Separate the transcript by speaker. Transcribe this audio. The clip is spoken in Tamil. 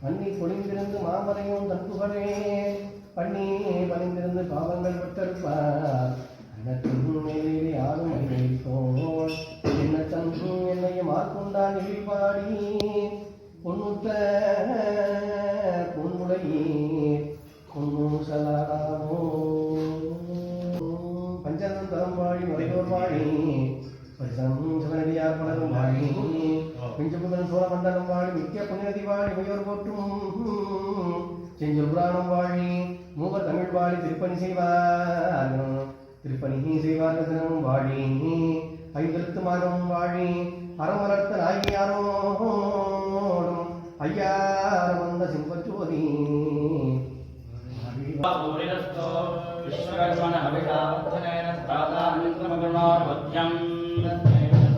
Speaker 1: அன்னி பொழிந்திருந்து மாமரையும் தன்புகளே பண்ணி பணிந்திருந்து பாவங்கள் விட்டிருப்பார் அன்னத்தின் மேலே யாரும் அணிவிப்போம் என்ன தன்பு என்னைய மாற்கொண்டான் இழிப்பாடி பொன்னுத்த பொன்முடையே பொன்னூசலாமோ பஞ்சதந்தம் வாழி முறையோர் வாழி பரிசம் சிவனடியார் பலரும் வாழி பிஞ்சமுதன் சோழமண்டலம் வாழி நித்திய புண்ணியதி வாழி உயர் போற்றும் செஞ்சொல் புராணம் வாழி மூவர் தமிழ் வாழி திருப்பணி செய்வார்கள் தினமும் வாழி ஐந்தெழுத்து மாதம் வாழி அறமலர்த்த நாயகியாரோடும் ஐயார வந்த சிம்பச்சோதி
Speaker 2: விஸ்வகர்மண அபிஷாவர்த்தனேன தாதானந்தமகுணார்வத்யம்